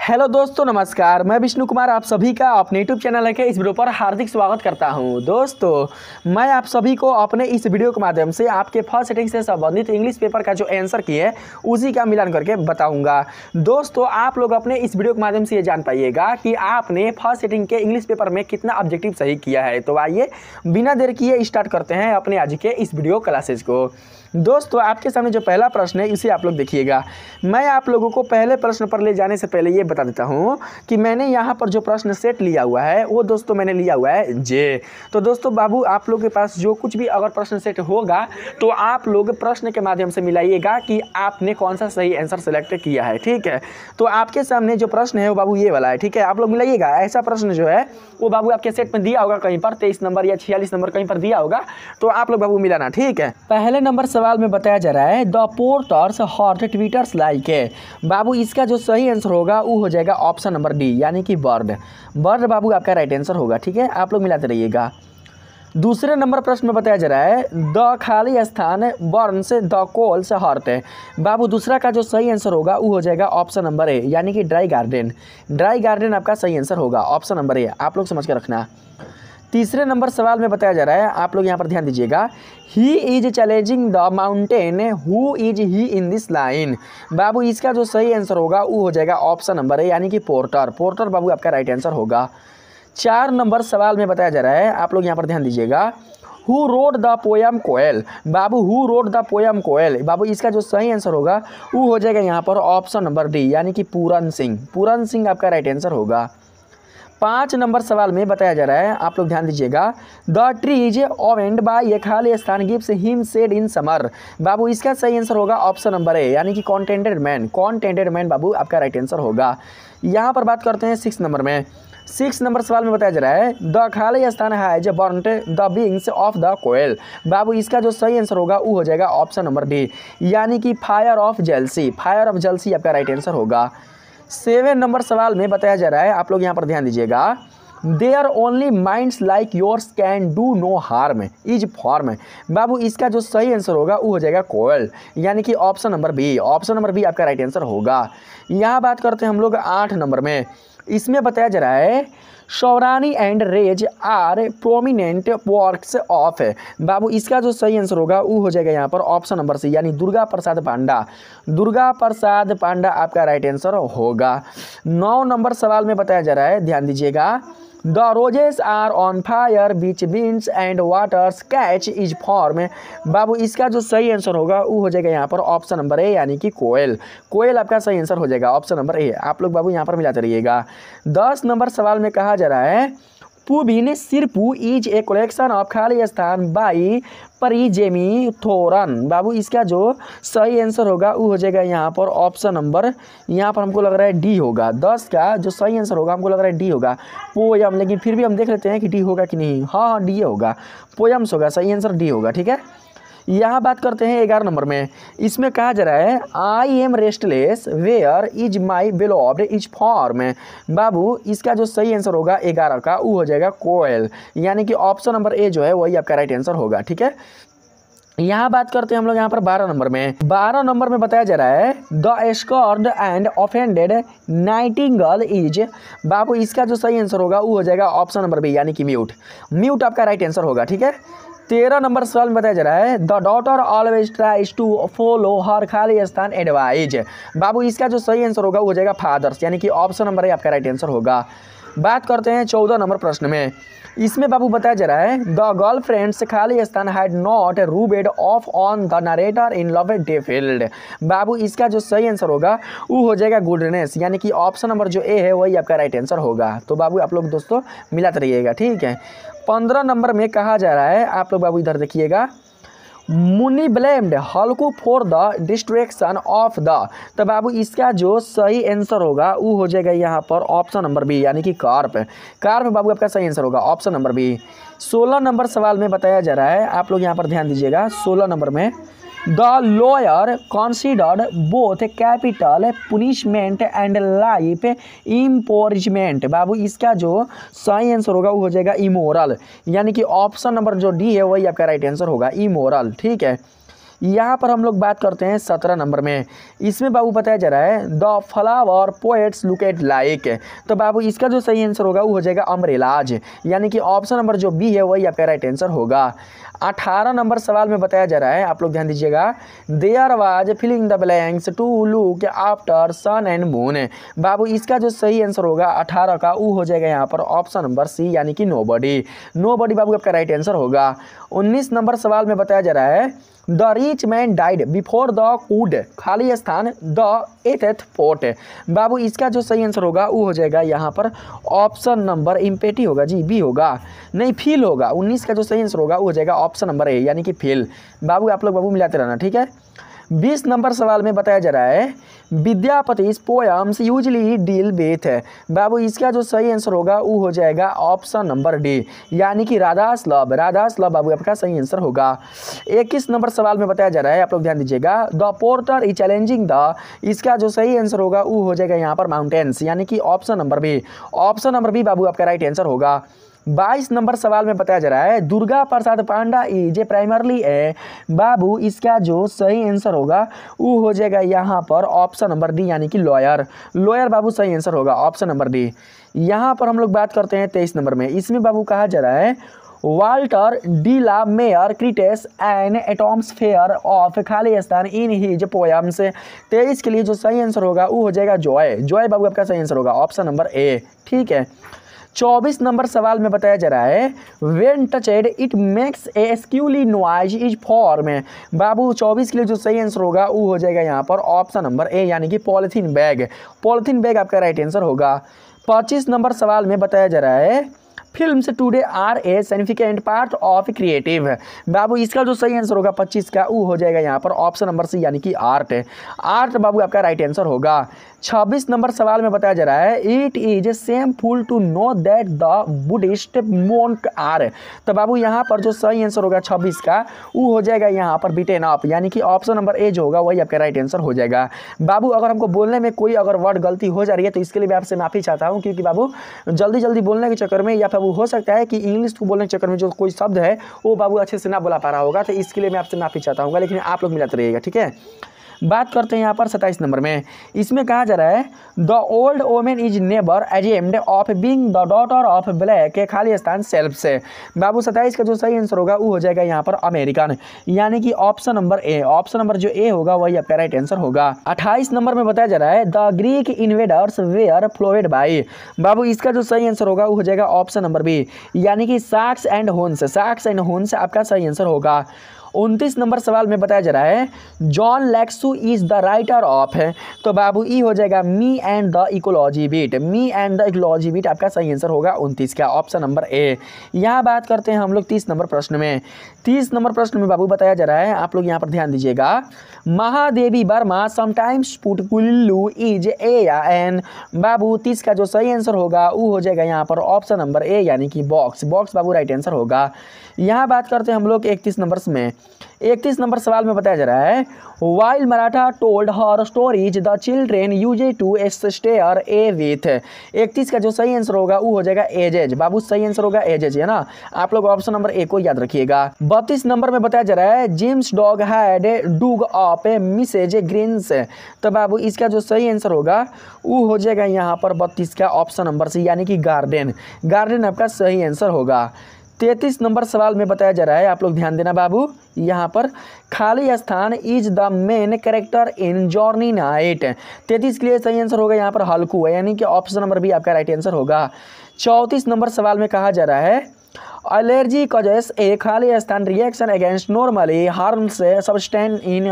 Hello दोस्तों, नमस्कार। मैं विष्णु कुमार आप सभी का अपने यूट्यूब चैनल है इस वीडियो पर हार्दिक स्वागत करता हूं। दोस्तों, मैं आप सभी को अपने इस वीडियो के माध्यम से आपके फर्स्ट सेटिंग से संबंधित इंग्लिश पेपर का जो आंसर की है उसी का मिलान करके बताऊंगा। दोस्तों, आप लोग अपने इस वीडियो के माध्यम से ये जान पाइएगा कि आपने फर्स्ट सेटिंग के इंग्लिश पेपर में कितना ऑब्जेक्टिव सही किया है। तो आइए बिना देर किए स्टार्ट करते हैं अपने आज के इस वीडियो क्लासेज को। दोस्तों, आपके सामने जो पहला प्रश्न है इसे आप लोग देखिएगा। मैं आप लोगों को पहले प्रश्न पर ले जाने से पहले ये बता देता हूँ कि मैंने यहाँ पर जो प्रश्न सेट लिया हुआ है वो दोस्तों मैंने लिया हुआ है जे। तो दोस्तों बाबू, आप लोग के पास जो कुछ भी अगर प्रश्न सेट होगा तो आप लोग प्रश्न के माध्यम से मिलाइएगा कि आपने कौन सा सही आंसर सेलेक्ट किया है। ठीक है, तो आपके सामने जो प्रश्न है वो बाबू ये वाला है। ठीक है, आप लोग मिलाइएगा। ऐसा प्रश्न जो है वो बाबू आपके सेट में दिया होगा कहीं पर 23 नंबर या 46 नंबर कहीं पर दिया होगा, तो आप लोग बाबू मिलाना। ठीक है, पहले नंबर सवाल में बताया जा रहा है the porters hot tweeters like है। बाबू इसका जो सही आंसर होगा वो हो जाएगा ऑप्शन नंबर डी, यानी कि बर्ड। बर्ड बाबू आपका राइट आंसर होगा। ठीक है, आप लोग मिलाते रहिएगा। दूसरे नंबर प्रश्न में बताया जा रहा है द खाली स्थान बर्न्स द कोल्स हॉट है। बाबू दूसरा का जो सही आंसर होगा वो हो जाएगा ऑप्शन नंबर ए, यानी कि ड्राई गार्डन। ड्राई गार्डन आपका सही आंसर होगा, ऑप्शन नंबर ए। आप लोग समझ के रखना। तीसरे नंबर सवाल में बताया जा रहा है, आप लोग यहाँ पर ध्यान दीजिएगा, he is challenging the mountain who is he in this line. बाबू इसका जो सही आंसर होगा वो हो जाएगा ऑप्शन नंबर ए, यानी कि पोर्टर। पोर्टर बाबू आपका राइट आंसर होगा। 4 नंबर सवाल में बताया जा रहा है, आप लोग यहाँ पर ध्यान दीजिएगा, who wrote the poem koel. बाबू who wrote the poem koel, बाबू इसका जो सही आंसर होगा वो हो जाएगा यहाँ पर ऑप्शन नंबर डी, यानी कि पूरन सिंह। पूरन सिंह आपका राइट आंसर होगा। 5 नंबर सवाल में बताया जा रहा है, आप लोग ध्यान दीजिएगा, the trees owned by a खाली स्थान gives him shade in summer. बाबू इसका सही आंसर होगा ऑप्शन नंबर ए, यानी कि कॉन्टेंटेड मैन। कॉन्टेंटेड मैन बाबू आपका राइट आंसर होगा। यहाँ पर बात करते हैं 6 नंबर में। 6 नंबर सवाल में बताया जा रहा है द खाली स्थान has burnt the wings of the koel. बाबू इसका जो सही आंसर होगा वो हो जाएगा ऑप्शन नंबर डी, यानी कि fire of jealousy. Fire of jealousy आपका राइट आंसर होगा। 7 नंबर सवाल में बताया जा रहा है, आप लोग यहाँ पर ध्यान दीजिएगा, there only minds like yours can do no harm is form. बाबू इसका जो सही आंसर होगा वो हो जाएगा कोयल, यानी कि option number B. Option number B आपका राइट आंसर होगा। यहाँ बात करते हैं हम लोग 8 नंबर में। इसमें बताया जा रहा है शौरानी and rays are prominent works of. बाबू इसका जो सही आंसर होगा वो हो जाएगा यहाँ पर ऑप्शन नंबर सी, यानी दुर्गा प्रसाद पांडा। दुर्गा प्रसाद पांडा आपका राइट आंसर होगा। 9 नंबर सवाल में बताया जा रहा है, ध्यान दीजिएगा, the roses are on fire beach beans and waters catch is form. बाबू इसका जो सही आंसर होगा वो हो जाएगा यहाँ पर ऑप्शन नंबर ए, यानी कि कोयल। कोयल आपका सही आंसर हो जाएगा, ऑप्शन नंबर ए। आप लोग बाबू यहाँ पर मिलाते रहिएगा। 10 नंबर सवाल में कहा जा रहा है पुबिन सिरपू इज ए कलेक्शन ऑफ खाली स्थान बाई परिजेमी थोरन। बाबू इसका जो सही आंसर होगा वो हो जाएगा यहाँ पर ऑप्शन नंबर, यहाँ पर हमको लग रहा है डी होगा। 10 का जो सही आंसर होगा हमको लग रहा है डी होगा, पोयम। लेकिन फिर भी हम देख लेते हैं कि डी होगा कि नहीं। हाँ, डी होगा, पोयम्स होगा, सही आंसर डी होगा। ठीक है, यहाँ बात करते हैं 11 नंबर में। इसमें कहा जा रहा है I am restless where is my beloved is form. बाबू इसका जो सही आंसर होगा 11 का वो हो जाएगा कोयल, यानी कि ऑप्शन नंबर ए जो है वही आपका राइट आंसर होगा। ठीक है, यहाँ बात करते हैं हम लोग यहाँ पर 12 नंबर में। 12 नंबर में बताया जा रहा है the scorned and offended nightingale is. बाबू इसका जो सही आंसर होगा वो हो जाएगा ऑप्शन नंबर बी, यानी कि म्यूट। म्यूट आपका राइट आंसर होगा। ठीक है, 13 नंबर सवाल में बताया जा रहा है the daughter always tries to follow her खाली स्थान एडवाइज। बाबू इसका जो सही आंसर होगा वो हो जाएगा फादर्स, यानी कि ऑप्शन नंबर ए आपका राइट आंसर होगा। बात करते हैं 14 नंबर प्रश्न में। इसमें बाबू बताया जा रहा है द गर्लफ्रेंड्स खाली स्थान had not rubbed off on the narrator in love day field. बाबू इसका जो सही आंसर होगा वो हो जाएगा गुडनेस, यानी कि ऑप्शन नंबर जो ए है वही आपका राइट आंसर होगा। तो बाबू आप लोग दोस्तों मिलाते रहिएगा। ठीक है, 15 नंबर में कहा जा रहा है, आप लोग बाबू इधर देखिएगा, मुनि blamed Halku for the distraction of the. तो बाबू इसका जो सही आंसर होगा वो हो जाएगा यहाँ पर ऑप्शन नंबर बी, यानी कि कार्प। कार्प बाबू आपका सही आंसर होगा, ऑप्शन नंबर बी। 16 नंबर सवाल में बताया जा रहा है, आप लोग यहाँ पर ध्यान दीजिएगा। 16 नंबर में the lawyer considered both capital punishment and life imprisonment. बाबू इसका जो सही आंसर होगा वो हो जाएगा इमोरल, यानी कि ऑप्शन नंबर जो डी है वही आपका राइट आंसर होगा, इमोरल। ठीक है, यहाँ पर हम लोग बात करते हैं 17 नंबर में। इसमें बाबू बताया जा रहा है the flower poets look at like. तो बाबू इसका जो सही आंसर होगा वो हो जाएगा अम्ब्रेलाज, यानी कि ऑप्शन नंबर जो बी है वही आपका राइट आंसर होगा। 18 नंबर सवाल में बताया जा रहा है, आप लोग ध्यान दीजिएगा, there was filling the blanks to look after sun and moon. बाबू इसका जो सही आंसर होगा 18 का वो हो जाएगा यहाँ पर ऑप्शन नंबर सी, यानी कि नोबडी। नोबडी बाबू आपका राइट आंसर होगा। 19 नंबर सवाल में बताया जा रहा है the rich man died before the could, खाली स्थान द एथ पोर्ट। बाबू इसका जो सही आंसर होगा वो हो जाएगा यहाँ पर ऑप्शन नंबर इम्पेटी होगा जी, बी होगा, नहीं फील होगा। 19 का जो सही आंसर होगा वो हो जाएगा ऑप्शन नंबर ए, यानी कि फील। बाबू आप लोग बाबू मिलाते रहना, ठीक है। 20 नंबर सवाल में बताया जा रहा है विद्यापति's पोएम्स यूजली डील विथ। बाबू इसका जो सही आंसर होगा वो हो जाएगा ऑप्शन नंबर डी, यानी कि राधास लव। राधास लव बाबू आपका सही आंसर होगा। 21 नंबर सवाल में बताया जा रहा है, आप लोग ध्यान दीजिएगा, the porter is challenging the. इसका जो सही आंसर होगा वो हो जाएगा यहाँ पर माउंटेन्स, यानी कि option number B. Option number B बाबू आपका राइट आंसर होगा। 22 नंबर सवाल में बताया जा रहा है दुर्गा प्रसाद पांडा इज प्राइमरली ए। बाबू इसका जो सही आंसर होगा वो हो जाएगा यहाँ पर ऑप्शन नंबर डी, यानी कि लॉयर। लॉयर बाबू सही आंसर होगा ऑप्शन नंबर डी। यहाँ पर हम लोग बात करते हैं 23 नंबर में। इसमें बाबू कहा जा रहा है Walter de la Mare creates an atmosphere of, खाली स्थान इन हिज पोएम्स। 23 के लिए जो सही आंसर होगा वो हो जाएगा जॉय। जॉय बाबू आपका सही आंसर होगा ऑप्शन नंबर ए, ठीक है। 24 नंबर सवाल में बताया जा रहा है when touched it makes a squeaky noise is form. बाबू 24 के लिए जो सही आंसर होगा वो हो जाएगा यहाँ पर ऑप्शन नंबर ए, यानी कि पॉलिथीन बैग। पॉलिथीन बैग आपका राइट आंसर होगा। 25 नंबर सवाल में बताया जा रहा है films today are a significant part of creative. बाबू इसका जो सही आंसर होगा 25 का वो हो जाएगा यहाँ पर ऑप्शन नंबर सी, यानी कि आर्ट। आर्ट बाबू आपका राइट आंसर होगा। 26 नंबर सवाल में बताया जा रहा है it is shameful to know that the Buddhist monk are. तो बाबू यहाँ पर जो सही आंसर होगा 26 का वो हो जाएगा यहाँ पर बिटेन अप, यानी कि ऑप्शन नंबर ए जो होगा वही आपका राइट आंसर हो जाएगा। बाबू अगर हमको बोलने में कोई अगर वर्ड गलती हो जा रही है तो इसके लिए मैं आपसे माफ़ी चाहता हूँ, क्योंकि बाबू जल्दी जल्दी बोलने के चक्कर में या फिर वो हो सकता है कि इंग्लिश को बोलने के चक्कर में जो कोई शब्द है वो बाबू अच्छे से ना बोला पा रहा होगा, तो इसके लिए मैं आपसे माफ़ी चाहता हूँ, लेकिन आप लोग मिलाते रहिएगा, ठीक है। बात करते हैं यहाँ पर 27 नंबर में। इसमें कहा जा रहा है the old women is never ashamed of being the daughter of black के, खाली स्थान सेल्फ से। बाबू 27 का जो सही आंसर होगा वो हो जाएगा यहाँ पर अमेरिकन, यानी कि ऑप्शन नंबर ए। ऑप्शन नंबर जो ए होगा वही आपका राइट आंसर होगा। 28 नंबर में बताया जा रहा है the Greek invaders were followed by. बाबू इसका जो सही आंसर होगा वो हो जाएगा ऑप्शन नंबर बी, यानी कि socks and Hund's. Socks and Hund's आपका सही आंसर होगा। 29 नंबर सवाल में बताया जा रहा है जॉन लैक्सू इज द राइटर ऑफ है। तो बाबू ई हो जाएगा me and the ecology beat. Me and the ecology beat आपका सही आंसर होगा 29 का, ऑप्शन नंबर ए। यहाँ बात करते हैं हम लोग 30 नंबर प्रश्न में। 30 नंबर प्रश्न में बाबू बताया जा रहा है, आप लोग यहाँ पर ध्यान दीजिएगा, Mahadevi Verma sometimes put Kullu is a या एन। बाबू 30 का जो सही आंसर होगा वो हो जाएगा यहाँ पर ऑप्शन नंबर ए, यानी कि बॉक्स। बॉक्स बाबू राइट आंसर होगा। यहाँ बात करते हैं हम लोग 31 नंबर में। 31 नंबर सवाल में बताया जा रहा है while Martha told her stories the children use to stare a with. 31 का जो सही आंसर होगा वो हो जाएगा एजेज। बाबू सही आंसर होगा एजेज, है ना। आप लोग ऑप्शन नंबर ए को याद रखिएगा। 32 नंबर में बताया जा रहा है James dog had dug off a Mrs Greens. तो बाबू इसका जो सही आंसर होगा वो हो जाएगा यहाँ पर 32 का ऑप्शन नंबर सी, यानी कि गार्डन। गार्डन आपका सही आंसर होगा। 33 नंबर सवाल में बताया जा रहा है, आप लोग ध्यान देना बाबू, यहाँ पर खाली स्थान is the main character in journey night. 33 के लिए सही आंसर होगा यहाँ पर हल्कू है, यानी कि ऑप्शन नंबर बी आपका राइट आंसर होगा। 34 नंबर सवाल में कहा जा रहा है एलर्जी कॉजेस ए, खाली स्थान reaction against normally harms substance in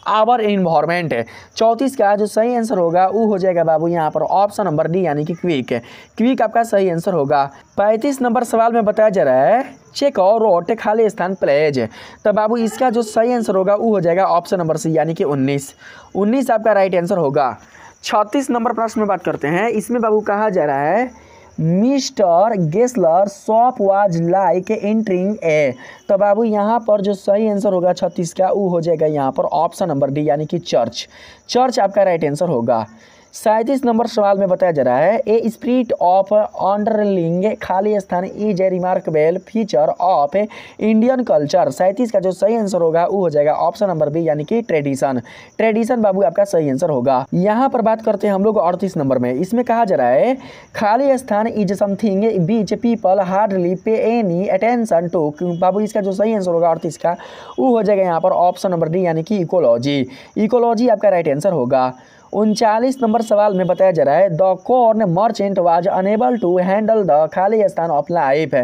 our environment. 34 का जो सही आंसर होगा वो हो जाएगा बाबू यहाँ पर ऑप्शन नंबर डी, यानी कि क्विक। क्विक आपका सही आंसर होगा। 35 नंबर सवाल में बताया जा रहा है चेक और रोट खाली स्थान प्लेज। तो बाबू इसका जो सही आंसर होगा वो हो जाएगा ऑप्शन नंबर सी, यानी कि 19। 19 आपका राइट आंसर होगा। 36 नंबर प्रश्न में बात करते हैं। इसमें बाबू कहा जा रहा है Mr Gessler shop was like entering a. तो बाबू यहाँ पर जो सही आंसर होगा 36 का वो हो जाएगा यहाँ पर ऑप्शन नंबर डी, यानी कि चर्च। चर्च आपका राइट आंसर होगा। 37 नंबर सवाल में बताया जा रहा है ए स्पिरिट ऑफ अंडरलिंग खाली स्थान is a remarkable feature of Indian culture. 37 का जो सही आंसर होगा वो हो जाएगा ऑप्शन नंबर बी यानी कि ट्रेडिशन। ट्रेडिशन बाबू आपका सही आंसर होगा। यहाँ पर बात करते हैं हम लोग 38 नंबर में। इसमें कहा जा रहा है खाली स्थान is something beach people hardly पे एनी अटेंशन टू। बाबू इसका जो सही आंसर होगा 38 का वो हो जाएगा यहाँ पर ऑप्शन नंबर डी यानी कि इकोलॉजी। इकोलॉजी आपका राइट आंसर होगा। 39 नंबर सवाल में बताया जा रहा है the corn merchant was unable to handle the खाली स्थान ऑफ लाइफ।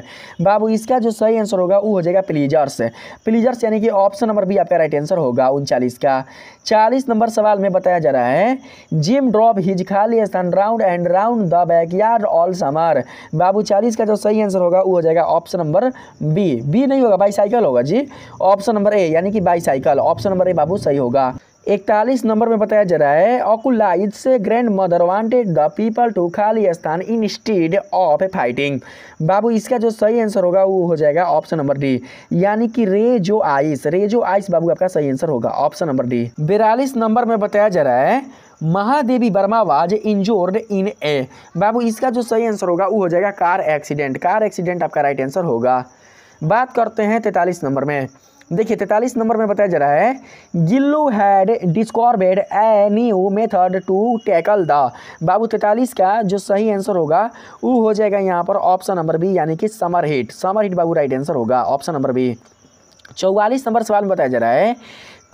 बाबू इसका जो सही आंसर होगा वो हो जाएगा प्लीजर्स। प्लीजर्स यानी कि ऑप्शन नंबर बी आपका राइट आंसर होगा 39 का। 40 नंबर सवाल में बताया जा रहा है जिम ड्रॉप हिज खाली स्थान round and round the backyard all summer. बाबू 40 का जो सही आंसर होगा वो हो जाएगा ऑप्शन नंबर बी नहीं होगा, बाईसाइकिल होगा जी। ऑप्शन नंबर ए यानी कि बाईसाइकिल, ऑप्शन नंबर ए बाबू सही होगा। 41 नंबर में बताया जा रहा है ऑकुलाइट्स grandmother wanted the people to खाली स्थान इंस्टेड ऑफ फाइटिंग। बाबू इसका जो सही आंसर होगा वो हो जाएगा ऑप्शन नंबर डी यानी कि रेजो आइस बाबू आपका सही आंसर होगा ऑप्शन नंबर डी। 42 नंबर में बताया जा रहा है महादेवी वर्मा वाज इंजोर्ड इन ए। बाबू इसका जो सही आंसर होगा वो हो जाएगा कार एक्सीडेंट आपका राइट आंसर होगा। बात करते हैं 43 नंबर में। देखिए 43 नंबर में बताया जा रहा है Gillu had discovered a new method to tackle the. बाबू 43 का जो सही आंसर होगा वो हो जाएगा यहाँ पर ऑप्शन नंबर बी यानी कि समर हीट बाबू राइट आंसर होगा ऑप्शन नंबर बी। 44 नंबर सवाल में बताया जा रहा है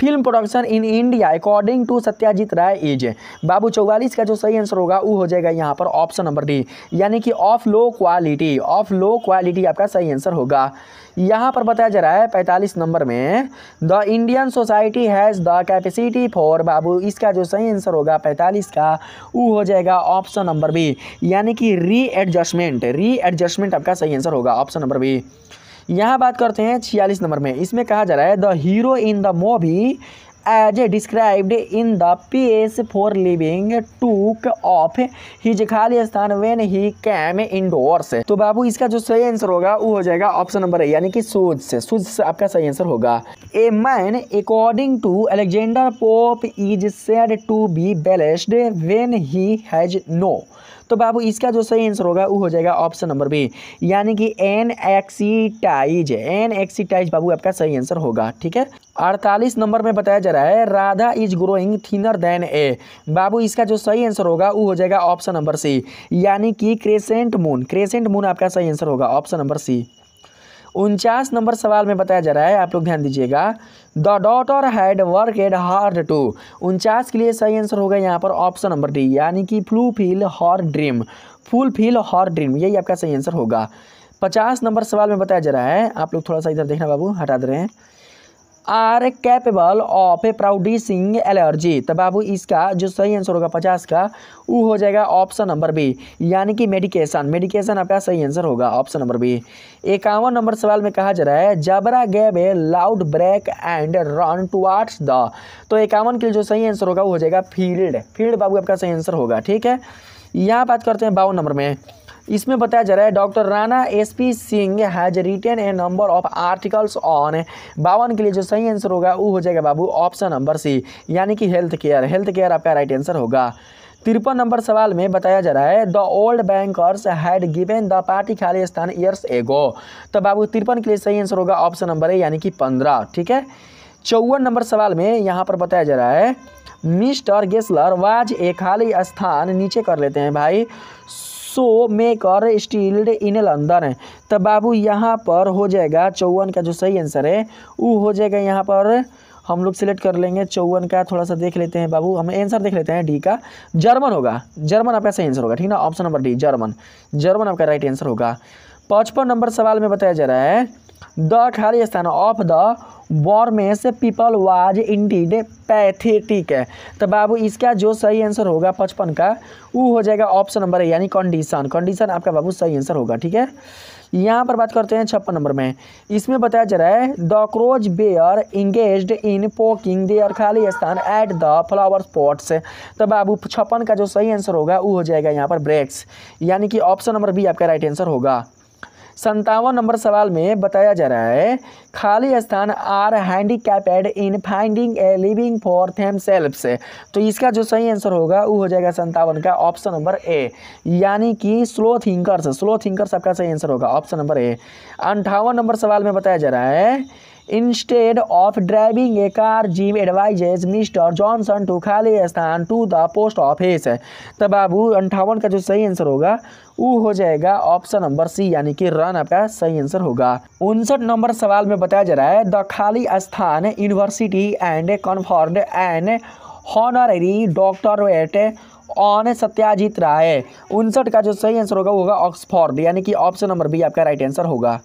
film production in India according to Satyajit Ray is. बाबू 44 का जो सही आंसर होगा वो हो जाएगा यहाँ पर ऑप्शन नंबर डी यानी कि ऑफ लो क्वालिटी आपका सही आंसर होगा। यहाँ पर बताया जा रहा है 45 नंबर में the Indian society has the capacity for. बाबू इसका जो सही आंसर होगा 45 का वो हो जाएगा ऑप्शन नंबर बी यानी कि रीएडजस्टमेंट आपका सही आंसर होगा ऑप्शन नंबर बी। यहाँ बात करते हैं 46 नंबर में। इसमें कहा जा रहा है the hero in the movie as described in the PS for living took of his खाली स्थान व्हेन ही कैम इंडोर्स। तो बाबू इसका जो सही आंसर होगा वो हो जाएगा ऑप्शन नंबर ए यानी कि शूज आपका सही आंसर होगा। A man according to Alexander Pope is said to be balanced when he has no. तो बाबू इसका जो सही आंसर होगा वो हो जाएगा ऑप्शन नंबर बी यानी कि एनएक्सीटाइज बाबू आपका सही आंसर होगा। ठीक है। 48 नंबर में बताया जा रहा है Radha is growing thinner than a. बाबू इसका जो सही आंसर होगा वो हो जाएगा ऑप्शन नंबर सी यानी कि क्रेसेंट मून आपका सही आंसर होगा ऑप्शन नंबर सी। 49 नंबर सवाल में बताया जा रहा है, आप लोग ध्यान दीजिएगा, the daughter had worked hard to. 49 के लिए सही आंसर होगा यहाँ पर ऑप्शन नंबर डी यानी कि फुलफिल हर ड्रीम, यही आपका सही आंसर होगा। 50 नंबर सवाल में बताया जा रहा है, आप लोग थोड़ा सा इधर देखना बाबू, हटा दे रहे हैं, are capable of producing allergy. तो बाबू इसका जो सही आंसर होगा 50 का वो हो जाएगा ऑप्शन नंबर बी यानी कि मेडिकेशन आपका सही आंसर होगा ऑप्शन नंबर बी। 51 नंबर सवाल में कहा जा रहा है Jabra gave a loud break and run towards the. तो 51 के लिए जो सही आंसर होगा वो हो जाएगा फील्ड बाबू आपका सही आंसर होगा। ठीक है। यहाँ बात करते हैं 52 नंबर में। इसमें बताया जा रहा है doctor Rana SP Singh has written a number of articles on. 52 के लिए जो सही आंसर होगा वो हो जाएगा बाबू ऑप्शन नंबर सी यानी कि हेल्थ केयर आपका राइट आंसर होगा। 53 नंबर सवाल में बताया जा रहा है the old bankers had given the party खाली स्थान ईयर्स एगो। तो बाबू 53 के लिए सही आंसर होगा ऑप्शन नंबर ए यानी कि 15। ठीक है। 54 नंबर सवाल में यहाँ पर बताया जा रहा है मिस्टर गेस्लर वाज ए खाली स्थान, नीचे कर लेते हैं भाई, सो मेकर स्टील्ड इन लंदन। तब बाबू यहाँ पर हो जाएगा 54 का जो सही आंसर है वो हो जाएगा, यहाँ पर हम लोग सिलेक्ट कर लेंगे 54 का, थोड़ा सा देख लेते हैं बाबू, हम आंसर देख लेते हैं डी का, जर्मन होगा, जर्मन आपका सही आंसर होगा। ठीक ना, ऑप्शन नंबर डी जर्मन आपका राइट आंसर होगा। 55 नंबर सवाल में बताया जा रहा है द खाली स्थान of the warmest people was indeed pathetic. तो बाबू इसका जो सही आंसर होगा 55 का वो हो जाएगा ऑप्शन नंबर है यानी कंडीशन आपका बाबू सही आंसर होगा। ठीक है। यहाँ पर बात करते हैं 56 नंबर में। इसमें बताया जा रहा है the crows were engaged in poking their खाली स्थान एट द फ्लावर स्पॉट्स। तो बाबू 56 का जो सही आंसर होगा वो हो जाएगा यहाँ पर ब्रेक्स यानी कि ऑप्शन नंबर बी आपका राइट आंसर होगा। 57 नंबर सवाल में बताया जा रहा है खाली स्थान are handicapped in finding a living for themselves. तो इसका जो सही आंसर होगा वो हो जाएगा 57 का ऑप्शन नंबर ए, यानी कि स्लो थिंकर्स आपका सही आंसर होगा ऑप्शन नंबर ए। 58 नंबर सवाल में बताया जा रहा है instead of driving a car Jim advises mister Johnson to खाली स्थान टू द पोस्ट ऑफिस। तब बाबू 58 का जो सही आंसर होगा वो हो जाएगा ऑप्शन नंबर सी, यानी कि रन आपका सही आंसर होगा। 59 नंबर सवाल में बताया जा रहा है द खाली स्थान university and conferred and honorary doctorate on Satyajit Ray. 59 का जो सही आंसर होगा वो होगा ऑक्सफोर्ड, यानी कि ऑप्शन नंबर बी आपका राइट आंसर होगा।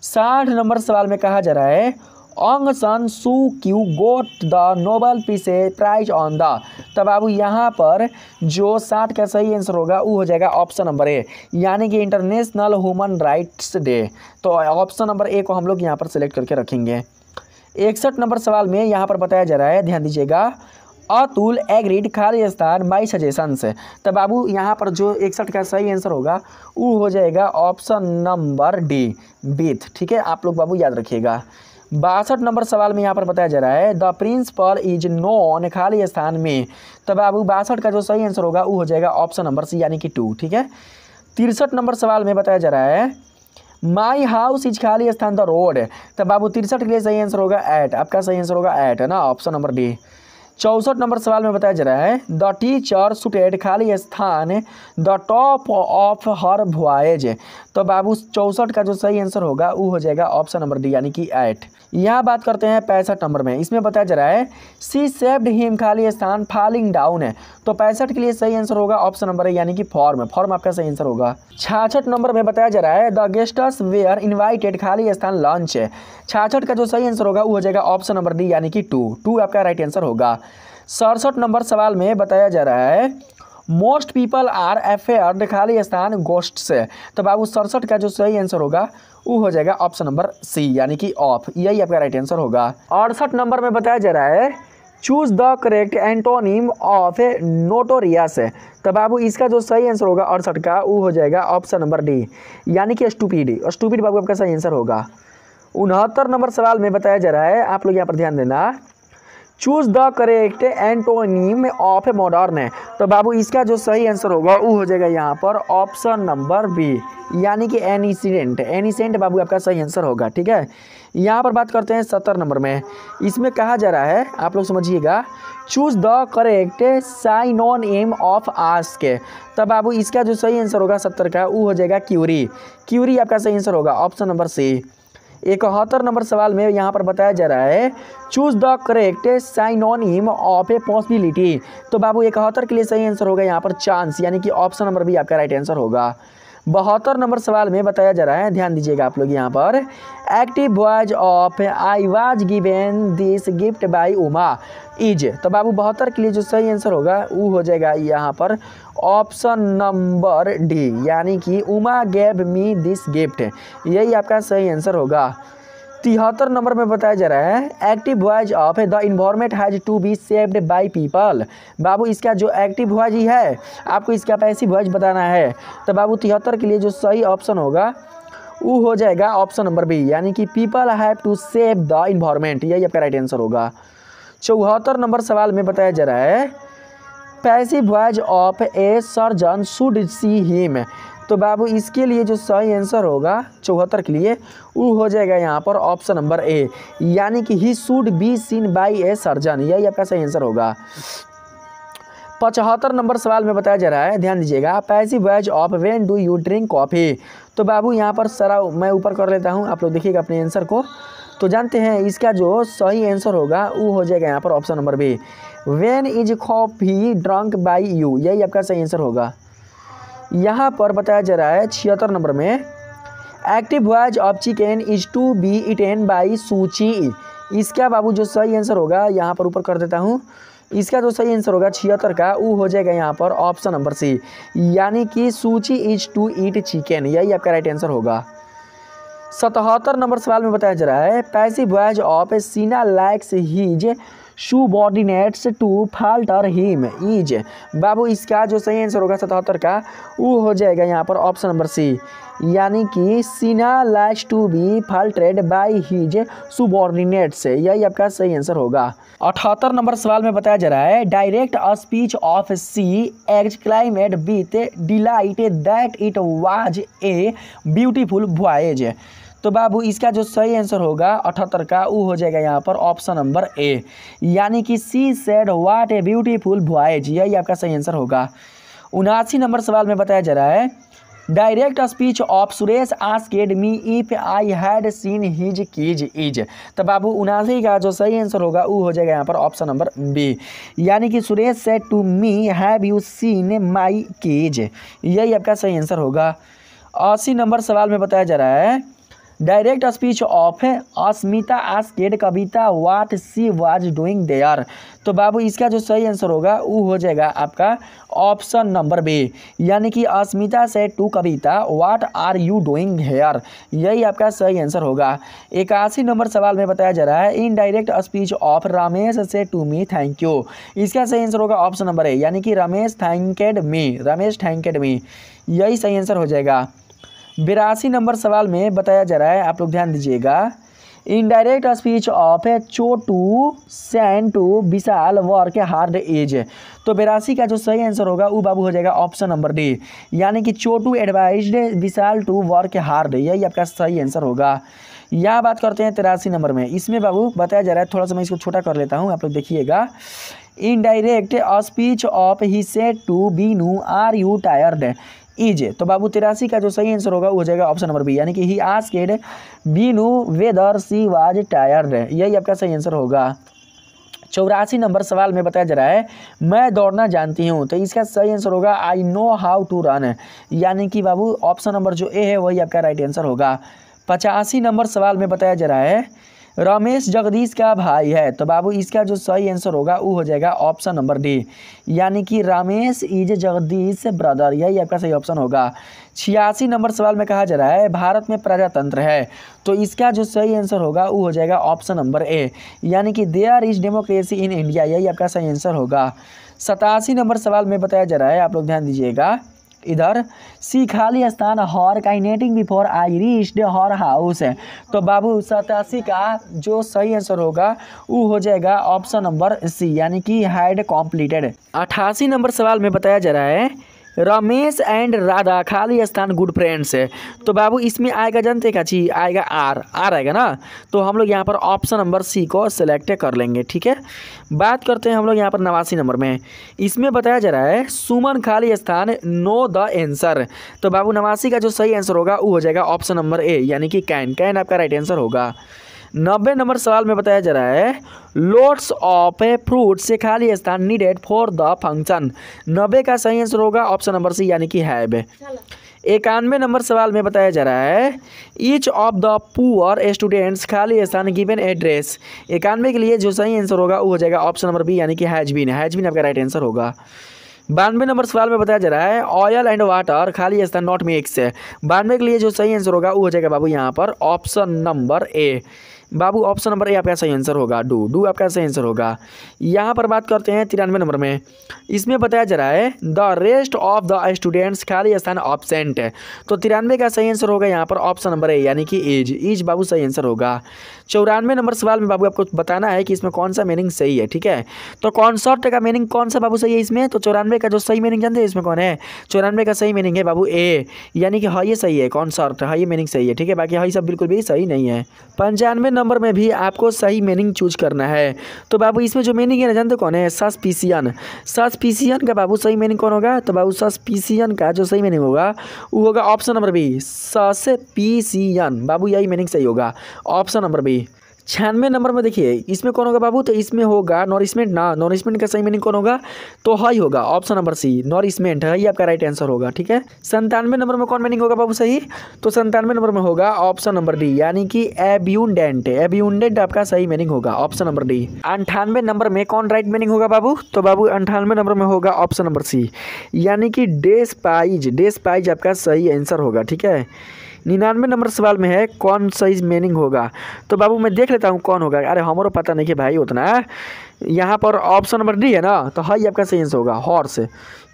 60 नंबर सवाल में कहा जा रहा है Aung San Suu Kyi got the Nobel Peace Prize on the. तब बाबू यहाँ पर जो 60 का सही आंसर होगा वो हो जाएगा ऑप्शन नंबर ए, यानी कि इंटरनेशनल ह्यूमन राइट्स डे। तो ऑप्शन नंबर ए को हम लोग यहाँ पर सिलेक्ट करके रखेंगे। 61 नंबर सवाल में यहाँ पर बताया जा रहा है, ध्यान दीजिएगा, अतुल एग्रीड खाली स्थान माई सजेशंस। तब बाबू यहाँ पर जो 61 का सही आंसर होगा वो हो जाएगा ऑप्शन नंबर डी बीथ। ठीक है, आप लोग बाबू याद रखिएगा। 62 नंबर सवाल में यहाँ पर बताया जा रहा है द प्रिंसिपल इज नोन खाली स्थान में। तब बाबू 62 का जो सही आंसर होगा वो हो जाएगा ऑप्शन नंबर सी, यानी कि 2। ठीक है, 63 नंबर सवाल में बताया जा रहा है माई हाउस इज खाली स्थान द रोड। तब बाबू 63 के लिए सही आंसर होगा एट, आपका सही आंसर होगा एट, है ना, ऑप्शन नंबर डी। 64 नंबर सवाल में बताया जा रहा है द टीचर सुटेड खाली स्थान the top of her voyage. तो बाबू 64 का जो सही आंसर होगा वो हो जाएगा ऑप्शन नंबर डी, यानी कि 8। यहाँ बात करते हैं 65 नंबर में, इसमें बताया जा रहा है सी सेव्ड हिम खाली स्थान फॉलिंग डाउन है। तो 65 के लिए सही आंसर होगा ऑप्शन नंबर ए, यानी कि फॉर्म आपका सही आंसर होगा। 66 नंबर में बताया जा रहा है द गेस्ट्स वेयर इन्वाइटेड खाली स्थान लंच। 66 का जो सही आंसर होगा वो हो जाएगा ऑप्शन नंबर डी, यानी कि 2 आपका राइट आंसर होगा। 67 नंबर सवाल में बताया जा रहा है मोस्ट पीपल आर अफेयर्ड खाली स्थान गोस्ट से। तो बाबू 67 का जो सही आंसर होगा वो हो जाएगा ऑप्शन नंबर सी, यानी कि ऑफ, यही आपका राइट आंसर होगा। 68 नंबर में बताया जा रहा है choose the correct antonym of A notorious. तो बाबू इसका जो सही आंसर होगा 68 का वो हो जाएगा ऑप्शन नंबर डी, यानी कि स्टूपिड बाबू आपका सही आंसर होगा। 69 नंबर सवाल में बताया जा रहा है, आप लोग यहाँ पर ध्यान देना, choose the correct antonym of a modern. तो बाबू इसका जो सही आंसर होगा वो हो जाएगा यहाँ पर ऑप्शन नंबर बी, यानी कि एनिसेंट बाबू आपका सही आंसर होगा। ठीक है, यहाँ पर बात करते हैं 70 नंबर में, इसमें कहा जा रहा है, आप लोग समझिएगा, choose the correct synonym of ask. तब बाबू इसका जो सही आंसर होगा 70 का वो हो जाएगा क्यूरी आपका सही आंसर होगा ऑप्शन नंबर सी। 71 नंबर सवाल में यहाँ पर बताया जा रहा है choose the correct synonym of a possibility. तो बाबू 71 के लिए सही आंसर होगा यहाँ पर चांस, यानी कि ऑप्शन नंबर बी आपका राइट आंसर होगा। 72 नंबर सवाल में बताया जा रहा है, ध्यान दीजिएगा आप लोग यहाँ पर, active voice of I was given this gift bye Uma is. तो बाबू 72 के लिए जो सही आंसर होगा वो हो जाएगा यहाँ पर ऑप्शन नंबर डी, यानी कि Uma gave me this gift, यही आपका सही आंसर होगा। 73 नंबर में बताया जा रहा है active voice of the environment has to be saved by people. बाबू इसका जो एक्टिव वॉइस ही है आपको इसका पैसिव वॉइस बताना है। तो बाबू 73 के लिए जो सही ऑप्शन होगा वो हो जाएगा ऑप्शन नंबर बी, यानी कि people have to save the environment, यही आपका राइट आंसर होगा। 74 नंबर सवाल में बताया जा रहा है passive voice of a surgeon should see him. तो बाबू इसके लिए जो सही आंसर होगा 74 के लिए वो हो जाएगा यहाँ पर ऑप्शन नंबर ए, यानी कि he should be seen by a surgeon, यही आपका सही आंसर होगा। 75 नंबर सवाल में बताया जा रहा है, ध्यान दीजिएगा, passive voice of when do you drink coffee. तो बाबू यहाँ पर सारा मैं ऊपर कर लेता हूँ, आप लोग देखिएगा अपने आंसर को। तो जानते हैं इसका जो सही आंसर होगा वो हो जाएगा यहाँ पर option number B, when is coffee drunk by you, यही आपका सही आंसर होगा। यहाँ पर बताया जा रहा है 76 नंबर में active voice of chicken is to be eaten by Suchi. इसका बाबू जो सही आंसर होगा यहाँ पर ऊपर कर देता हूँ, इसका जो सही आंसर होगा 76 का वो हो जाएगा यहाँ पर ऑप्शन नंबर सी, यानी कि सूची इज टू ईट चिकन, यही आपका राइट आंसर होगा। 77 नंबर सवाल में बताया जा रहा है पैसिव वॉइस ऑफ सीना likes his subordinates to falter him is। बाबू इसका जो सही आंसर होगा 77 का वो हो जाएगा यहाँ पर ऑप्शन नंबर सी, यानी कि Sheena likes to be faulted by his subordinates, यही आपका सही आंसर होगा। 78 नंबर सवाल में बताया जा रहा है direct uh speech of C exclaimed with delight that it was a beautiful voyage. तो बाबू इसका जो सही आंसर होगा 78 का वो हो जाएगा यहाँ पर ऑप्शन नंबर ए, यानी कि she said what A beautiful voyage, यही आपका सही आंसर होगा। 79 नंबर सवाल में बताया जा रहा है direct speech of Suresh asked me if I had seen his keys is. तो बाबू 79 का जो सही आंसर होगा वो हो जाएगा यहाँ पर ऑप्शन नंबर बी, यानी कि Suresh said to me have you seen my keys, यही आपका सही आंसर होगा। 80 नंबर सवाल में बताया जा रहा है direct speech of Asmita asked Kavita what she was doing there. तो बाबू इसका जो सही आंसर होगा वो हो जाएगा आपका ऑप्शन नंबर बी, यानी कि अस्मिता से to Kavita what are you doing here, यही आपका सही आंसर होगा। 81 नंबर सवाल में बताया जा रहा है in direct speech of Ramesh से टू मी थैंक यू, इसका सही आंसर होगा ऑप्शन नंबर ए, यानी कि रमेश थैंकेड मी, यही सही आंसर हो जाएगा। 82 नंबर सवाल में बताया जा रहा है, आप लोग ध्यान दीजिएगा indirect speech of Chotu said to Vishal work hard as. तो 82 का जो सही आंसर होगा वो बाबू हो जाएगा ऑप्शन नंबर डी, यानी कि Chotu advised Vishal to work hard, यही आपका सही आंसर होगा। यहाँ बात करते हैं 83 नंबर में, इसमें बाबू बताया जा रहा है, थोड़ा सा मैं इसको छोटा कर लेता हूँ, आप लोग देखिएगा indirect speech of he said to Binu are you tired is. तो बाबू 83 का जो सही आंसर होगा वो हो जाएगा ऑप्शन नंबर बी, यानी कि he asked Binu weather she was tired, यही आपका सही आंसर होगा। 84 नंबर सवाल में बताया जा रहा है मैं दौड़ना जानती हूँ, तो इसका सही आंसर होगा I know how to run, यानी कि बाबू ऑप्शन नंबर जो ए है वही आपका राइट आंसर होगा। 85 नंबर सवाल में बताया जा रहा है रमेश जगदीश का भाई है, तो बाबू इसका जो सही आंसर होगा वो हो जाएगा ऑप्शन नंबर डी, यानी कि रमेश इज जगदीश ब्रदर, यही आपका सही ऑप्शन होगा। 86 नंबर सवाल में कहा जा रहा है भारत में प्रजातंत्र है, तो इसका जो सही आंसर होगा वो हो जाएगा ऑप्शन नंबर ए, यानी कि there is democracy in India, यही आपका सही आंसर होगा। 87 नंबर सवाल में बताया जा रहा है, आप लोग ध्यान दीजिएगा इधर सी खाली स्थान हॉर काइनेटिंग before I reached her house है, तो बाबू 87 का जो सही आंसर होगा वो हो जाएगा ऑप्शन नंबर सी, यानी कि हैड कॉम्प्लीटेड। 88 नंबर सवाल में बताया जा रहा है रमेश एंड राधा खाली स्थान गुड फ्रेंड्स है, तो बाबू इसमें आएगा जानते का चीज आएगा आर आएगा ना, तो हम लोग यहाँ पर ऑप्शन नंबर सी को सिलेक्ट कर लेंगे, ठीक है। बात करते हैं हम लोग यहाँ पर 89 नंबर में, इसमें बताया जा रहा है सुमन खाली स्थान नो द आंसर, तो बाबू 89 का जो सही आंसर होगा वो हो जाएगा ऑप्शन नंबर ए, यानी कि कैन आपका राइट आंसर होगा। 90 नंबर सवाल में बताया जा रहा है लोड्स ऑफ ए फ्रूट से खाली स्थान नीडेड फॉर द फंक्शन, 90 का सही आंसर होगा ऑप्शन नंबर सी, यानी कि हैव। 91 नंबर सवाल में बताया जा रहा है each of the poor students खाली स्थान गिवन एड्रेस, 91 के लिए जो सही आंसर होगा वो हो जाएगा ऑप्शन नंबर बी, यानी कि हैज बीन आपका राइट आंसर होगा। 92 नंबर सवाल में बताया जा रहा है ऑयल एंड वाटर खाली स्थान नॉट मिक्स है, 92 के लिए जो सही आंसर होगा वो हो जाएगा बाबू यहाँ पर option number A, Babu option number ए आपका सही आंसर होगा, डू आपका सही आंसर होगा। यहाँ पर बात करते हैं 93 नंबर में, इसमें बताया जा रहा है the rest of the students खाली स्थान ऑब्सेंट है, तो 93 का सही आंसर होगा यहाँ पर ऑप्शन नंबर ए, यानी कि इज बाबू सही आंसर होगा। 94 नंबर सवाल में बाबू आपको बताना है कि इसमें कौन सा मीनिंग सही है, ठीक है। तो कॉन्सर्ट का मीनिंग कौन सा बाबू सही है इसमें, तो 94 का जो सही मीनिंग जानते हैं इसमें कौन है, 94 का सही मीनिंग है बाबू ए, यानी कि हाँ ये सही है, कॉन्सर्ट हाँ ये मीनिंग सही है, ठीक है, बाकी हाँ ये सब बिल्कुल भी सही नहीं है। 95 नंबर में भी आपको सही मीनिंग चूज करना है, तो बाबू इसमें जो मीनिंग है ना जानते कौन है, सस्पिशियन का बाबू सही मीनिंग कौन होगा, तो बाबू सस्पिशियन का जो सही मीनिंग होगा वो होगा ऑप्शन नंबर बी, सस्पिशियन, बाबू यही मीनिंग सही होगा ऑप्शन नंबर बी। 96 नंबर में देखिए इसमें कौन होगा बाबू, तो इसमें होगा नॉरिशमेंट ना, नॉरिशमेंट का सही मीनिंग कौन होगा, तो हाई होगा ऑप्शन नंबर सी, नॉरिशमेंट है ये आपका राइट आंसर होगा, ठीक है। 97 नंबर में कौन मीनिंग होगा बाबू सही, तो 97 नंबर में होगा ऑप्शन नंबर डी, यानी कि एब्यूंडेंट आपका सही मीनिंग होगा ऑप्शन नंबर डी। 98 नंबर में कौन राइट मीनिंग होगा बाबू, तो बाबू 98 नंबर में होगा ऑप्शन नंबर सी, यानी कि डेस्पाइज आपका सही आंसर होगा, ठीक है। 99 नंबर सवाल में है कौन सही मीनिंग होगा, तो बाबू मैं देख लेता हूँ कौन होगा, अरे हमारो पता नहीं कि भाई उतना यहाँ पर ऑप्शन नंबर डी है ना, तो हाई आपका सही आंसर होगा हॉर्स।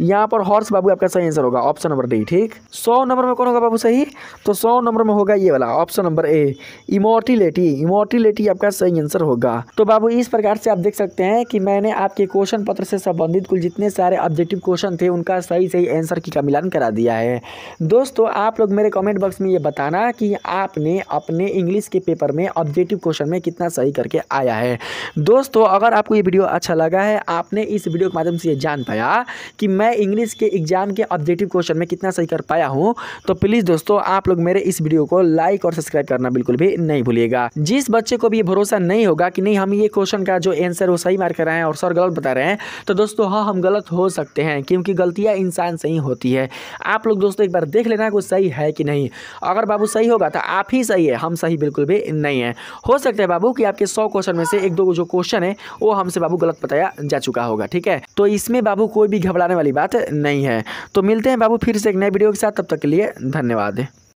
यहाँ पर हॉर्स बाबू आपका सही आंसर होगा ऑप्शन नंबर डी। ठीक, 100 नंबर में कौन होगा बाबू सही? तो 100 नंबर में होगा ये वाला ऑप्शन नंबर ए, इमोर्टिलिटी। इमोर्टिलिटी आपका सही आंसर होगा। तो बाबू इस प्रकार से आप देख सकते हैं कि मैंने आपके क्वेश्चन पत्र से संबंधित कुल जितने सारे ऑब्जेक्टिव क्वेश्चन थे उनका सही सही आंसर की का मिलान करा दिया है। दोस्तों आप लोग मेरे कमेंट बॉक्स में ये बताना कि आपने अपने इंग्लिश के पेपर में ऑब्जेक्टिव क्वेश्चन में कितना सही करके आया है। दोस्तों अगर आपको ये वीडियो अच्छा लगा है, आपने इस वीडियो के माध्यम से ये जान पाया कि मैं इंग्लिश के एग्जाम के ऑब्जेक्टिव क्वेश्चन में कितना सही कर पाया हूँ, तो प्लीज़ दोस्तों आप लोग मेरे इस वीडियो को लाइक और सब्सक्राइब करना बिल्कुल भी नहीं भूलिएगा। जिस बच्चे को भी ये भरोसा नहीं होगा कि नहीं हम ये क्वेश्चन का जो आंसर वो सही मार कर रहे हैं और सर गलत बता रहे हैं, तो दोस्तों हाँ हम गलत हो सकते हैं, क्योंकि गलतियाँ इंसान से ही होती है। आप लोग दोस्तों एक बार देख लेना कुछ सही है कि नहीं। अगर बाबू सही होगा तो आप ही सही है, हम सही बिल्कुल भी नहीं है। हो सकता है बाबू कि आपके 100 क्वेश्चन में से 1-2 जो क्वेश्चन है वो हमसे बाबू गलत बताया जा चुका होगा। ठीक है, तो इसमें बाबू कोई भी घबराने वाली बात नहीं है। तो मिलते हैं बाबू फिर से एक नए वीडियो के साथ, तब तक के लिए धन्यवाद।